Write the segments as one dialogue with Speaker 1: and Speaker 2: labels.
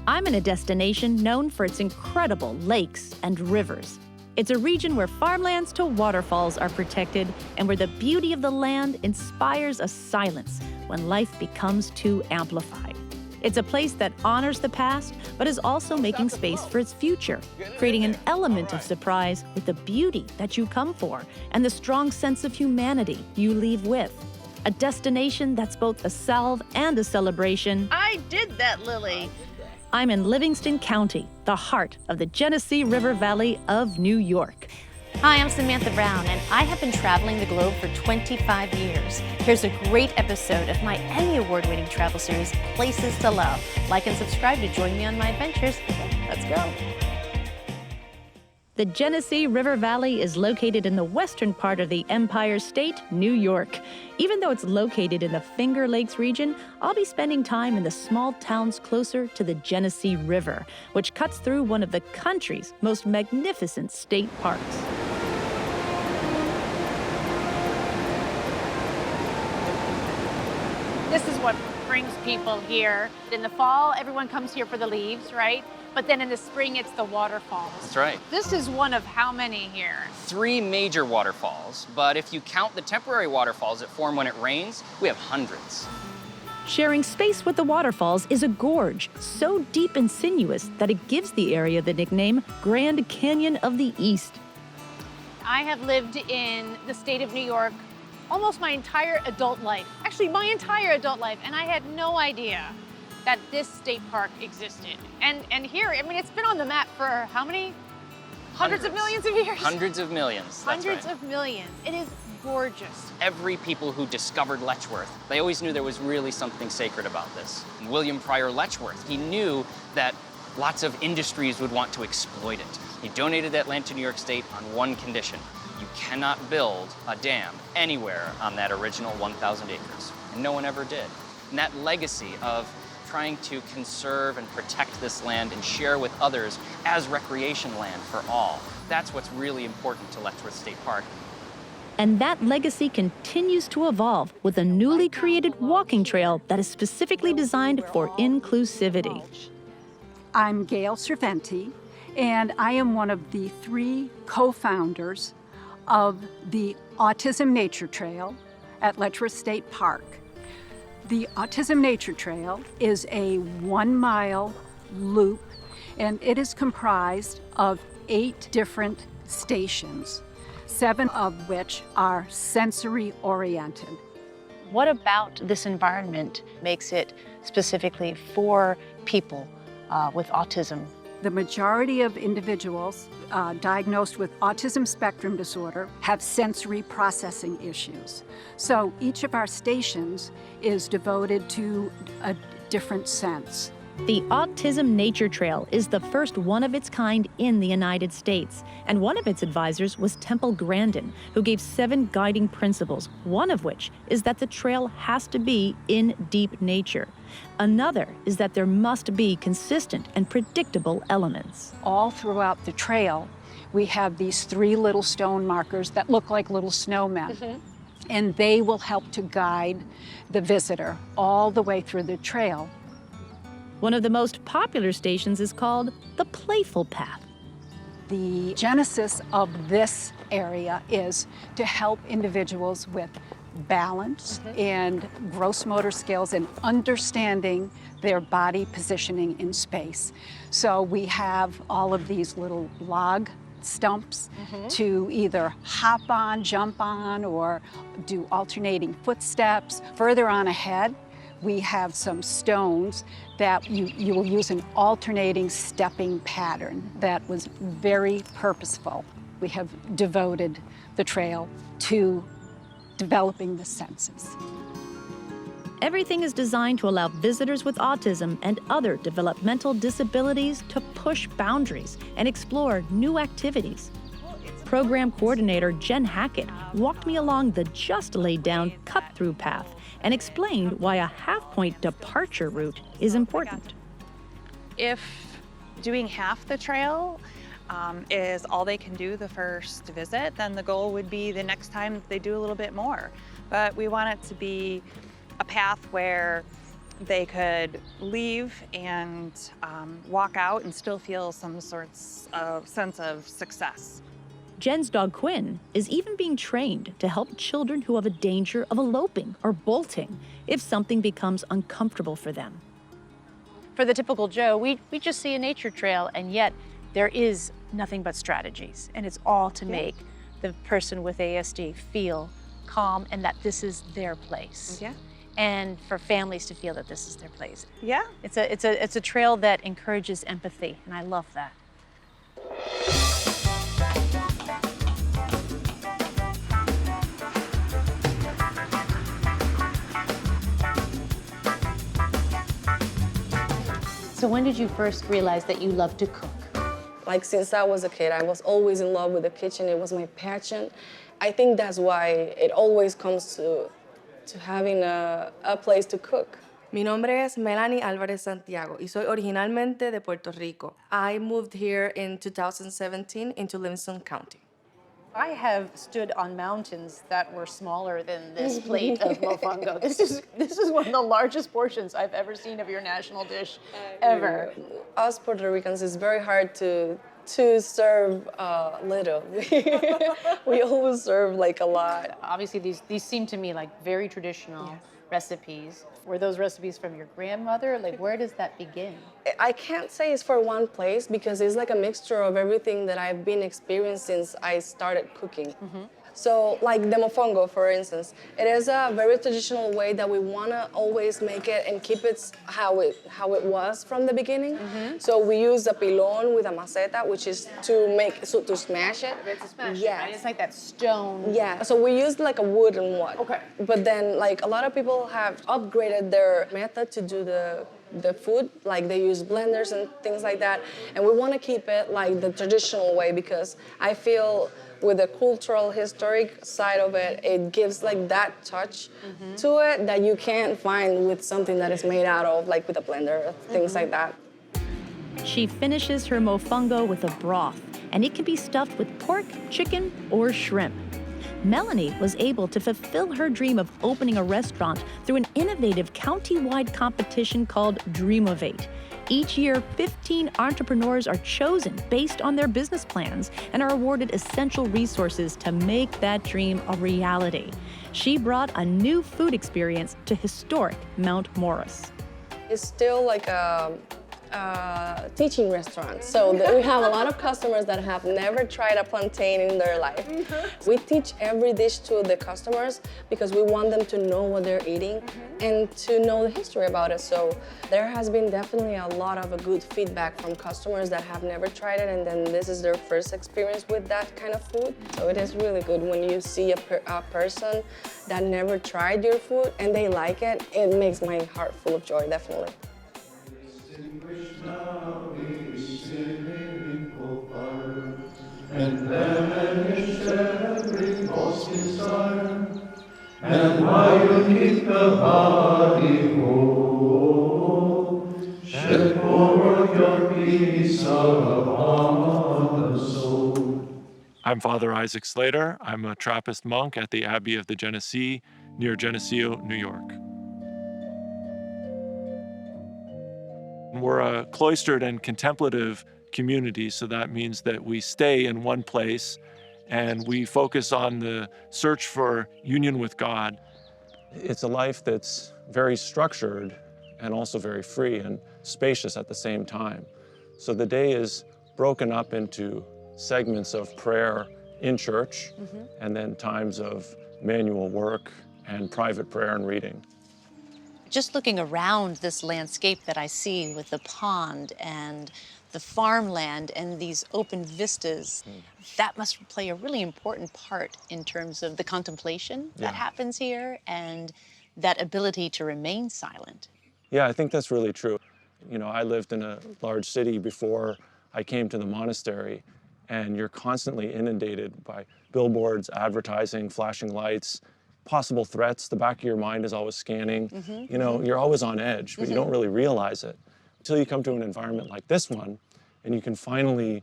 Speaker 1: I'm in a destination known for its incredible lakes and rivers. It's a region where farmlands to waterfalls are protected and where the beauty of the land inspires a silence when life becomes too amplified. It's a place that honors the past, but is also making space for its future, creating an element of surprise with the beauty that you come for and the strong sense of humanity you leave with. A destination that's both a salve and a celebration.
Speaker 2: I did that, Lily.
Speaker 1: I'm in Livingston County, the heart of the Genesee River Valley of New York.
Speaker 3: Hi, I'm Samantha Brown, and I have been traveling the globe for 25 years. Here's a great episode of my Emmy Award-winning travel series, Places to Love. Like and subscribe to join me on my adventures. Let's go.
Speaker 1: The Genesee River Valley is located in the western part of the Empire State, New York. Even though it's located in the Finger Lakes region, I'll be spending time in the small towns closer to the Genesee River, which cuts through one of the country's most magnificent state parks.
Speaker 2: This is what brings people here. In the fall, everyone comes here for the leaves, right? But then in the spring, it's the waterfalls.
Speaker 4: That's right.
Speaker 2: This is one of how many here?
Speaker 4: 3 major waterfalls, but if you count the temporary waterfalls that form when it rains, we have hundreds.
Speaker 1: Sharing space with the waterfalls is a gorge so deep and sinuous that it gives the area the nickname Grand Canyon of the East.
Speaker 2: I have lived in the state of New York almost my entire adult life. Actually, my entire adult life, and I had no idea that this state park existed. And here, I mean, it's been on the map for how many? Hundreds of millions of years?
Speaker 4: Hundreds of millions, that's
Speaker 2: Hundreds
Speaker 4: right.
Speaker 2: of millions. It is gorgeous.
Speaker 4: Every people who discovered Letchworth, they always knew there was really something sacred about this. William Pryor Letchworth, he knew that lots of industries would want to exploit it. He donated that land to New York State on one condition. You cannot build a dam anywhere on that original 1,000 acres. And no one ever did. And that legacy of trying to conserve and protect this land and share with others as recreation land for all, that's what's really important to Letchworth State Park.
Speaker 1: And that legacy continues to evolve with a newly created walking trail that is specifically designed for inclusivity.
Speaker 5: I'm Gail Cerventi, and I am one of the 3 co-founders of the Autism Nature Trail at Letchworth State Park. The Autism Nature Trail is a 1-mile loop, and it is comprised of 8 different stations, 7 of which are sensory-oriented.
Speaker 3: What about this environment makes it specifically for people with autism?
Speaker 5: The majority of individuals diagnosed with autism spectrum disorder have sensory processing issues. So each of our stations is devoted to a different sense.
Speaker 1: The Autism Nature Trail is the first one of its kind in the United States, and one of its advisors was Temple Grandin, who gave 7 guiding principles, one of which is that the trail has to be in deep nature. Another is that there must be consistent and predictable elements.
Speaker 5: All throughout the trail, we have these 3 little stone markers that look like little snowmen. And they will help to guide the visitor all the way through the trail.
Speaker 1: One of the most popular stations is called the Playful Path.
Speaker 5: The genesis of this area is to help individuals with balance and gross motor skills and understanding their body positioning in space. So we have all of these little log stumps to either hop on, jump on, or do alternating footsteps. Further on ahead, we have some stones that you will use an alternating stepping pattern that was very purposeful. We have devoted the trail to developing the senses.
Speaker 1: Everything is designed to allow visitors with autism and other developmental disabilities to push boundaries and explore new activities. Program coordinator Jen Hackett walked me along the just laid down cut-through path and explained why a half-point departure route is important.
Speaker 6: If doing half the trail is all they can do the first visit, then the goal would be the next time they do a little bit more. But we want it to be a path where They could leave and walk out and still feel some sorts of sense of success.
Speaker 1: Jen's dog Quinn is even being trained to help children who have a danger of eloping or bolting if something becomes uncomfortable for them.
Speaker 3: For the typical Joe, we just see a nature trail, and yet there is nothing but strategies, and it's all to make the person with ASD feel calm and that this is their place.
Speaker 6: Yeah.
Speaker 3: And for families to feel that this is their place.
Speaker 6: Yeah.
Speaker 3: It's a trail that encourages empathy, and I love that. So when did you first realize that you love to cook?
Speaker 7: Like since I was a kid, I was always in love with the kitchen. It was my passion. I think that's why it always comes to having a place to cook.
Speaker 8: Mi nombre es Melanie Álvarez Santiago y soy originalmente de Puerto Rico. I moved here in 2017 into Livingston County.
Speaker 3: I have stood on mountains that were smaller than this plate of mofongo. This is one of the largest portions I've ever seen of your national dish ever.
Speaker 7: Us Puerto Ricans, it's very hard to serve little. We always serve like a lot.
Speaker 3: Obviously, these seem to me like very traditional recipes. Were those recipes from your grandmother? Like, where does that begin?
Speaker 7: I can't say it's for one place because it's like a mixture of everything that I've been experienced since I started cooking. So like the mofongo, for instance, it is a very traditional way that we want to always make it and keep it how it was from the beginning. So we use a pilon with a maceta, which is to smash it.
Speaker 3: It's a smash,
Speaker 7: Yes.
Speaker 3: right? It's like that stone.
Speaker 7: Yeah, so we used like a wooden one.
Speaker 3: Okay.
Speaker 7: But then like a lot of people have upgraded their method to do the food, like they use blenders and things like that. And we want to keep it like the traditional way because I feel with the cultural, historic side of it, it gives like that touch to it that you can't find with something that is made out of, like with a blender, things like that.
Speaker 1: She finishes her mofongo with a broth, and it can be stuffed with pork, chicken, or shrimp. Melanie was able to fulfill her dream of opening a restaurant through an innovative county-wide competition called Dreamovate. Each year, 15 entrepreneurs are chosen based on their business plans and are awarded essential resources to make that dream a reality. She brought a new food experience to historic Mount Morris.
Speaker 7: It's still like a teaching restaurant. So we have a lot of customers that have never tried a plantain in their life. We teach every dish to the customers because we want them to know what they're eating and to know the history about it. So there has been definitely a lot of good feedback from customers that have never tried it, and then this is their first experience with that kind of food. So it is really good when you see a person that never tried your food and they like it. It makes my heart full of joy, definitely.
Speaker 9: And banish every false desire, and while you keep the body whole, shed forth your peace upon the soul.
Speaker 10: I'm Father Isaac Slater. I'm a Trappist monk at the Abbey of the Genesee near Genesee, New York. We're a cloistered and contemplative community, so that means that we stay in one place and we focus on the search for union with God. It's a life that's very structured and also very free and spacious at the same time. So the day is broken up into segments of prayer in church and then times of manual work and private prayer and reading.
Speaker 3: Just looking around this landscape that I see with the pond and the farmland and these open vistas, that must play a really important part in terms of the contemplation that happens here and that ability to remain silent.
Speaker 10: Yeah, I think that's really true. You know, I lived in a large city before I came to the monastery, and you're constantly inundated by billboards, advertising, flashing lights, possible threats. The back of your mind is always scanning. You know, you're always on edge, but you don't really realize it until you come to an environment like this one, and you can finally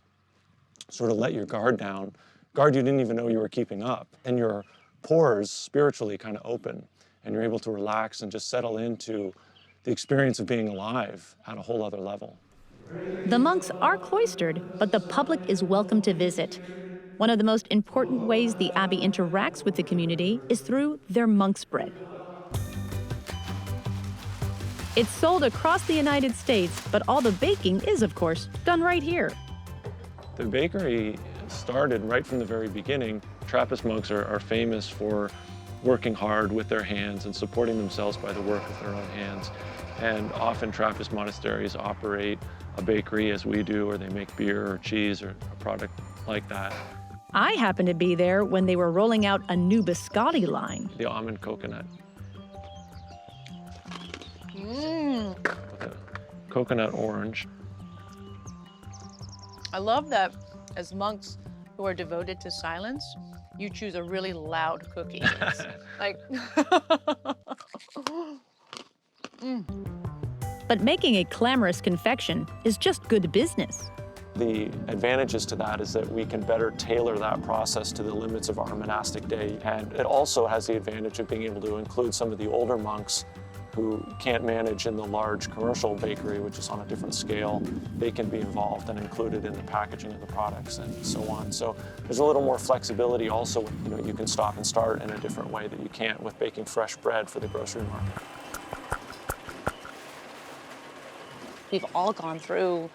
Speaker 10: sort of let your guard down, guard you didn't even know you were keeping up, and your pores spiritually kind of open, and you're able to relax and just settle into the experience of being alive at a whole other level.
Speaker 1: The monks are cloistered, but the public is welcome to visit. One of the most important ways the Abbey interacts with the community is through their monk's bread. It's sold across the United States, but all the baking is, of course, done right here.
Speaker 10: The bakery started right from the very beginning. Trappist monks are famous for working hard with their hands and supporting themselves by the work of their own hands. And often Trappist monasteries operate a bakery as we do, or they make beer or cheese or a product like that.
Speaker 1: I happened to be there when they were rolling out a new biscotti line.
Speaker 10: The almond coconut. With a coconut orange.
Speaker 2: I love that as monks who are devoted to silence, you choose a really loud cookie. It's like,
Speaker 1: But making a clamorous confection is just good business.
Speaker 10: The advantages to that is that we can better tailor that process to the limits of our monastic day. And it also has the advantage of being able to include some of the older monks who can't manage in the large commercial bakery, which is on a different scale. They can be involved and included in the packaging of the products and so on. So there's a little more flexibility also. You can stop and start in a different way that you can't with baking fresh bread for the grocery market.
Speaker 11: We've all gone through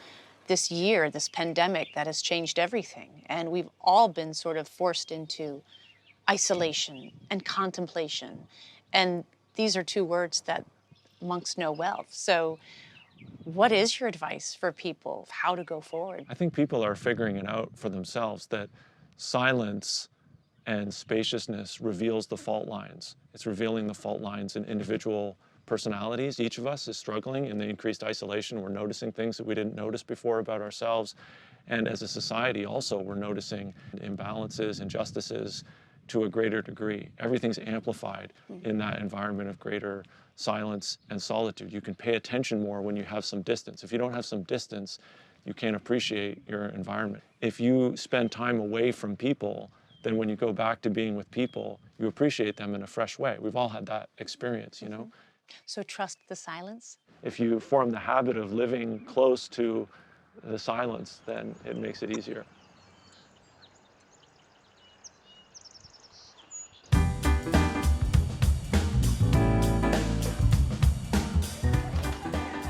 Speaker 11: this year, this pandemic that has changed everything. And we've all been sort of forced into isolation and contemplation. And these are two words that monks know well. So what is your advice for people of how to go forward?
Speaker 10: I think people are figuring it out for themselves, that silence and spaciousness reveals the fault lines. It's revealing the fault lines in individual personalities. Each of us is struggling in the increased isolation. We're noticing things that we didn't notice before about ourselves. And as a society also, we're noticing imbalances, injustices to a greater degree. Everything's amplified in that environment of greater silence and solitude. You can pay attention more when you have some distance. If you don't have some distance, you can't appreciate your environment. If you spend time away from people, then when you go back to being with people, you appreciate them in a fresh way. We've all had that experience, you know?
Speaker 11: So trust the silence?
Speaker 10: If you form the habit of living close to the silence, then it makes it easier.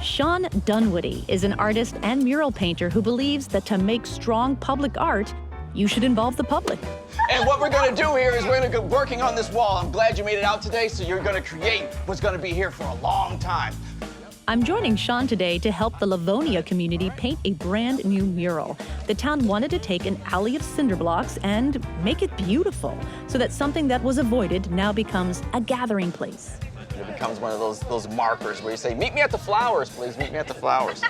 Speaker 1: Shawn Dunwoody is an artist and mural painter who believes that to make strong public art, you should involve the public.
Speaker 12: And what we're gonna do here is we're gonna go working on this wall. I'm glad you made it out today, so you're gonna create what's gonna be here for a long time.
Speaker 1: I'm joining Shawn today to help the Livonia community paint a brand new mural. The town wanted to take an alley of cinder blocks and make it beautiful, so that something that was avoided now becomes a gathering place.
Speaker 12: It becomes one of those markers where you say, meet me at the flowers, please, meet me at the flowers.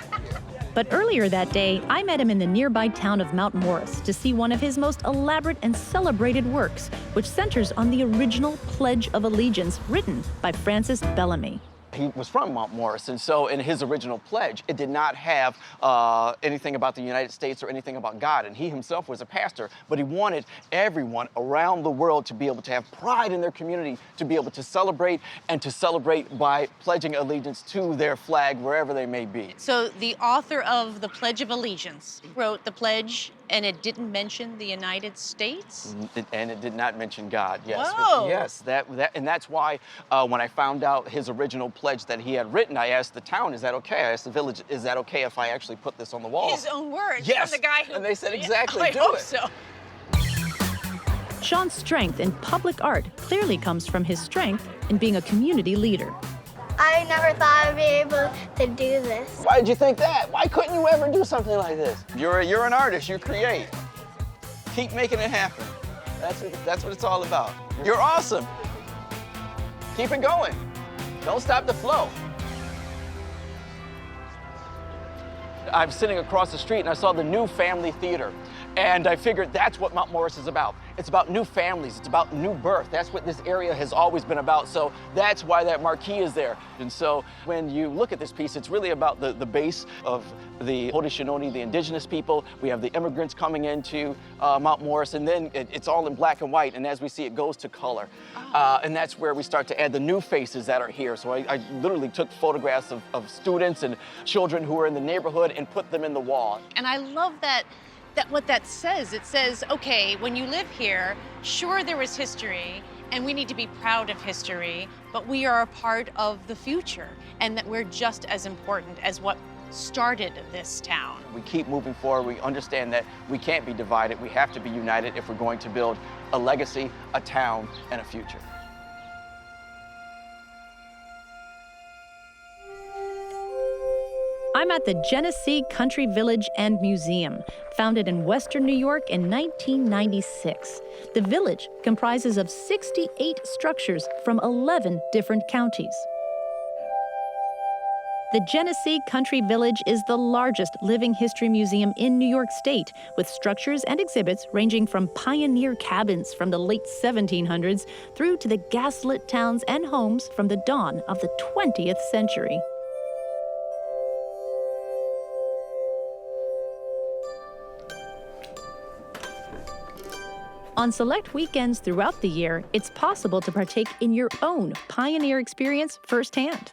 Speaker 1: But earlier that day, I met him in the nearby town of Mount Morris to see one of his most elaborate and celebrated works, which centers on the original Pledge of Allegiance written by Francis Bellamy.
Speaker 12: He was from Mount Morris, and so in his original pledge, it did not have anything about the United States or anything about God, and he himself was a pastor, but he wanted everyone around the world to be able to have pride in their community, to be able to celebrate, and to celebrate by pledging allegiance to their flag wherever they may be.
Speaker 11: So the author of the Pledge of Allegiance wrote the pledge, and it didn't mention the United States?
Speaker 12: And it did not mention God, yes.
Speaker 11: Whoa.
Speaker 12: Yes, and that's why when I found out his original pledge that he had written, I asked the town, is that okay? I asked the village, is that okay if I actually put this on the wall?
Speaker 11: His own words
Speaker 12: yes.
Speaker 11: from the guy who...
Speaker 12: And they said, exactly,
Speaker 11: I
Speaker 12: do
Speaker 11: hope
Speaker 12: it.
Speaker 11: so.
Speaker 1: Shawn's strength in public art clearly comes from his strength in being a community leader.
Speaker 13: I never thought I'd be able to do this.
Speaker 12: Why did you think that? Why couldn't you ever do something like this? You're an artist, you create. Keep making it happen. That's what it's all about. You're awesome. Keep it going. Don't stop the flow. I'm sitting across the street and I saw the new Family Theater. And I figured that's what Mount Morris is about. It's about new families, it's about new birth. That's what this area has always been about. So that's why that marquee is there. And so when you look at this piece, it's really about the base of the Haudenosaunee, the indigenous people. We have the immigrants coming into Mount Morris, and then it's all in black and white. And as we see, it goes to color. And that's where we start to add the new faces that are here. So I literally took photographs of students and children who were in the neighborhood and put them in the wall.
Speaker 11: And I love that what that says. It says, okay, when you live here, sure there was history, and we need to be proud of history, but we are a part of the future, and that we're just as important as what started this town.
Speaker 12: We keep moving forward. We understand that we can't be divided. We have to be united if we're going to build a legacy, a town, and a future.
Speaker 1: I'm at the Genesee Country Village and Museum, founded in Western New York in 1996. The village comprises of 68 structures from 11 different counties. The Genesee Country Village is the largest living history museum in New York State, with structures and exhibits ranging from pioneer cabins from the late 1700s through to the gaslit towns and homes from the dawn of the 20th century. On select weekends throughout the year, it's possible to partake in your own pioneer experience firsthand.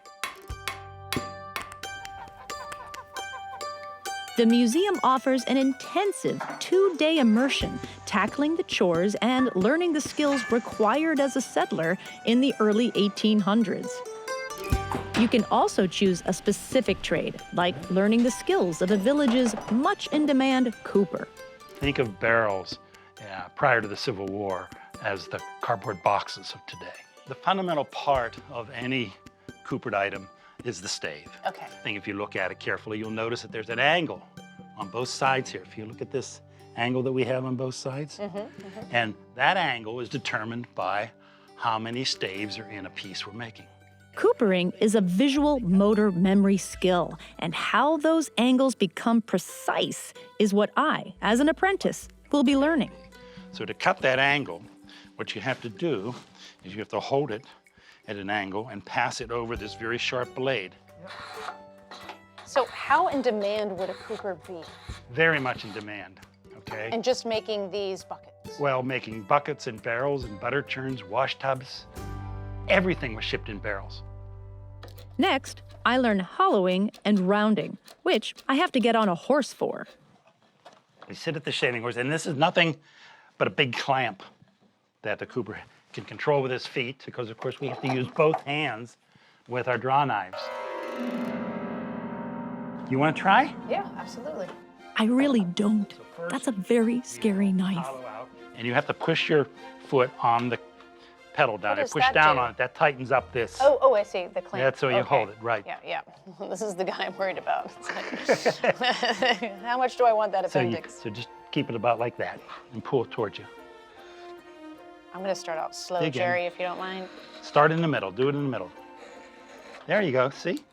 Speaker 1: The museum offers an intensive 2-day immersion, tackling the chores and learning the skills required as a settler in the early 1800s. You can also choose a specific trade, like learning the skills of the village's much-in-demand cooper.
Speaker 14: Think of barrels prior to the Civil War as the cardboard boxes of today. The fundamental part of any coopered item is the stave.
Speaker 11: Okay.
Speaker 14: I think if you look at it carefully, you'll notice that there's an angle on both sides here. If you look at this angle that we have on both sides, and that angle is determined by how many staves are in a piece we're making.
Speaker 1: Coopering is a visual motor memory skill, and how those angles become precise is what I, as an apprentice, will be learning.
Speaker 14: So to cut that angle, what you have to do is you have to hold it at an angle and pass it over this very sharp blade.
Speaker 11: So how in demand would a cooper be?
Speaker 14: Very much in demand, okay?
Speaker 11: And just making these buckets?
Speaker 14: Well, making buckets and barrels and butter churns, wash tubs, everything was shipped in barrels.
Speaker 1: Next, I learn hollowing and rounding, which I have to get on a horse for.
Speaker 14: We sit at the shaving horse, and this is nothing but a big clamp that the cooper can control with his feet, because of course we have to use both hands with our draw knives. You want to try?
Speaker 11: Yeah, absolutely.
Speaker 1: I really don't. That's a very scary knife.
Speaker 14: And you have to push your foot on the pedal down.
Speaker 11: What
Speaker 14: You
Speaker 11: does
Speaker 14: push
Speaker 11: that
Speaker 14: down
Speaker 11: do?
Speaker 14: on it. That tightens up this.
Speaker 11: Oh, I see, the clamp.
Speaker 14: That's so you
Speaker 11: Okay.
Speaker 14: hold it, right.
Speaker 11: Yeah. This is the guy I'm worried about. It's like, how much do I want that appendix?
Speaker 14: So just keep it about like that and pull it towards you.
Speaker 11: I'm gonna start out slow,
Speaker 14: Dig in.
Speaker 11: Jerry, if you don't mind.
Speaker 14: Start in the middle. Do it in the middle. There you go. See?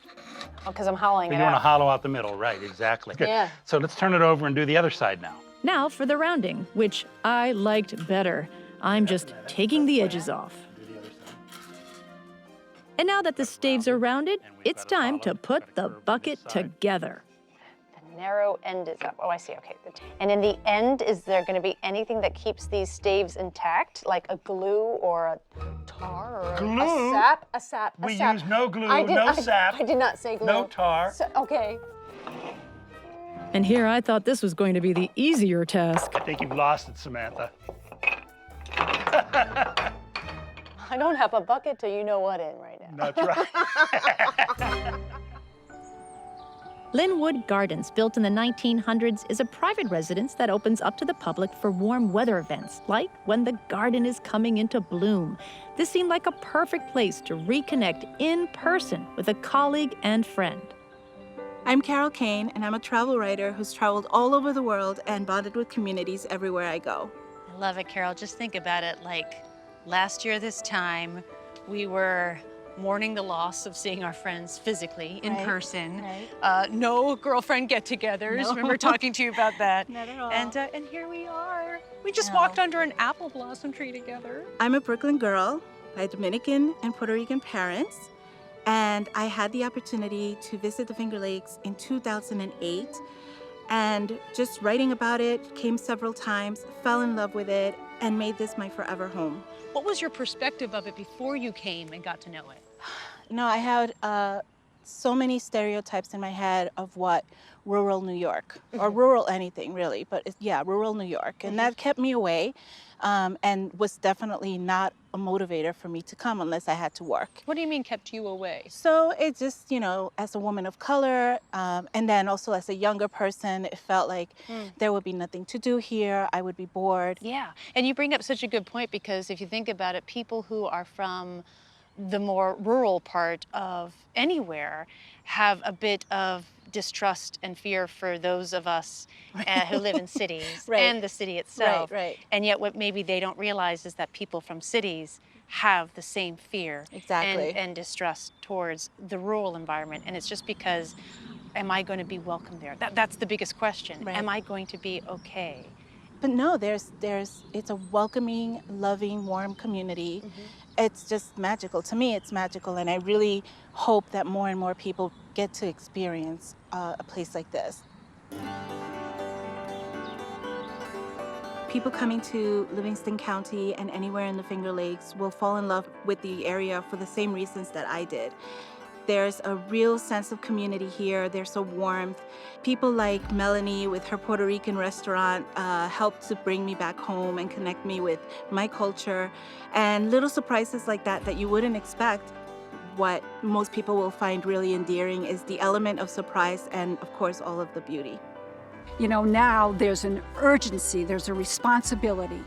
Speaker 11: Oh, because I'm hollowing
Speaker 14: You
Speaker 11: it
Speaker 14: want to
Speaker 11: out.
Speaker 14: hollow out the middle, right? Exactly. Good.
Speaker 11: Yeah.
Speaker 14: So let's turn it over and do the other side now.
Speaker 1: Now for the rounding, which I liked better. I'm just taking the edges off. And now that the staves are rounded, it's time to put the bucket together.
Speaker 11: The narrow end is up. Oh, I see, okay. And in the end, is there gonna be anything that keeps these staves intact, like a glue or a tar or
Speaker 14: Glue?
Speaker 11: a sap? A sap, a
Speaker 14: We
Speaker 11: sap.
Speaker 14: use no glue,
Speaker 11: I did-
Speaker 14: no
Speaker 11: I-
Speaker 14: sap,
Speaker 11: I did not say glue.
Speaker 14: no tar.
Speaker 11: Okay.
Speaker 1: And here I thought this was going to be the easier task.
Speaker 14: I think you've lost it, Samantha.
Speaker 11: I don't have a bucket till you know what in right now.
Speaker 14: That's right.
Speaker 1: Linwood Gardens, built in the 1900s, is a private residence that opens up to the public for warm weather events, like when the garden is coming into bloom. This seemed like a perfect place to reconnect in person with a colleague and friend.
Speaker 15: I'm Carol Kane, and I'm a travel writer who's traveled all over the world and bonded with communities everywhere I go.
Speaker 11: I love it, Carol. Just think about it, like last year this time, we were
Speaker 2: mourning the loss of seeing our friends physically in
Speaker 15: Right,
Speaker 2: person.
Speaker 15: right.
Speaker 2: No girlfriend get-togethers.
Speaker 15: No.
Speaker 2: Remember talking to you about that.
Speaker 15: Not at all.
Speaker 2: And here we are. We just
Speaker 15: No.
Speaker 2: walked under an apple blossom tree together.
Speaker 15: I'm a Brooklyn girl by Dominican and Puerto Rican parents, and I had the opportunity to visit the Finger Lakes in 2008, and just writing about it, came several times, fell in love with it, and made this my forever home.
Speaker 2: What was your perspective of it before you came and got to know it?
Speaker 15: No, I had so many stereotypes in my head of what rural New York, or rural anything really, but yeah, rural New York. And that kept me away and was definitely not a motivator for me to come unless I had to work.
Speaker 2: What do you mean kept you away?
Speaker 15: So it just, you know, as a woman of color, and then also as a younger person, it felt like there would be nothing to do here. I would be bored.
Speaker 11: Yeah, and you bring up such a good point, because if you think about it, people who are from the more rural part of anywhere have a bit of distrust and fear for those of us who live in cities and the city itself.
Speaker 15: Right.
Speaker 11: And yet what maybe they don't realize is that people from cities have the same fear and distrust towards the rural environment. And it's just because, am I going to be welcome there? That's the biggest question.
Speaker 15: Right.
Speaker 11: Am I going to be okay?
Speaker 15: But no, it's a welcoming, loving, warm community. It's just magical. To me, it's magical, and I really hope that more and more people get to experience a place like this. People coming to Livingston County and anywhere in the Finger Lakes will fall in love with the area for the same reasons that I did. There's a real sense of community here. There's a warmth. People like Melanie with her Boriken Restaurant helped to bring me back home and connect me with my culture. And little surprises like that you wouldn't expect. What most people will find really endearing is the element of surprise and, of course, all of the beauty.
Speaker 5: You know, now there's an urgency, there's a responsibility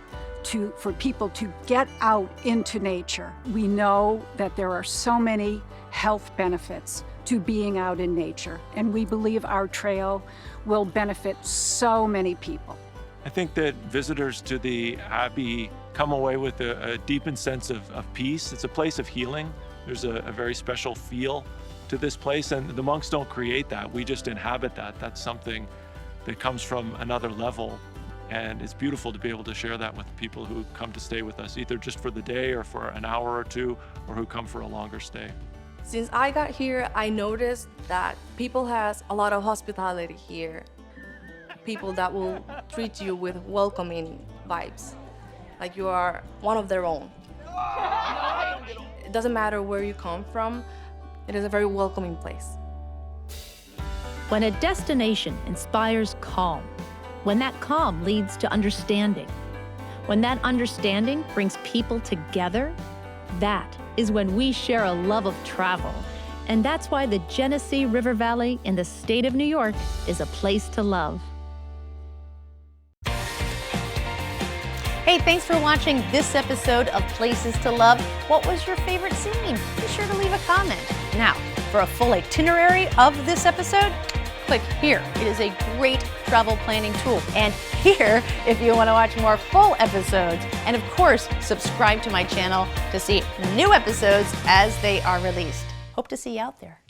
Speaker 5: for people to get out into nature. We know that there are so many health benefits to being out in nature, and we believe our trail will benefit so many people.
Speaker 10: I think that visitors to the Abbey come away with a deepened sense of peace. It's a place of healing. There's a very special feel to this place, and the monks don't create that. We just inhabit that. That's something that comes from another level, and it's beautiful to be able to share that with people who come to stay with us, either just for the day or for an hour or two, or who come for a longer stay.
Speaker 8: Since I got here, I noticed that people has a lot of hospitality here. People that will treat you with welcoming vibes, like you are one of their own. It doesn't matter where you come from, it is a very welcoming place.
Speaker 1: When a destination inspires calm, when that calm leads to understanding, when that understanding brings people together, that is when we share a love of travel. And that's why the Genesee River Valley in the state of New York is a place to love.
Speaker 3: Hey, thanks for watching this episode of Places to Love. What was your favorite scene? Be sure to leave a comment. Now, for a full itinerary of this episode, click here. It is a great travel planning tool. And here, if you want to watch more full episodes. And of course, subscribe to my channel to see new episodes as they are released. Hope to see you out there.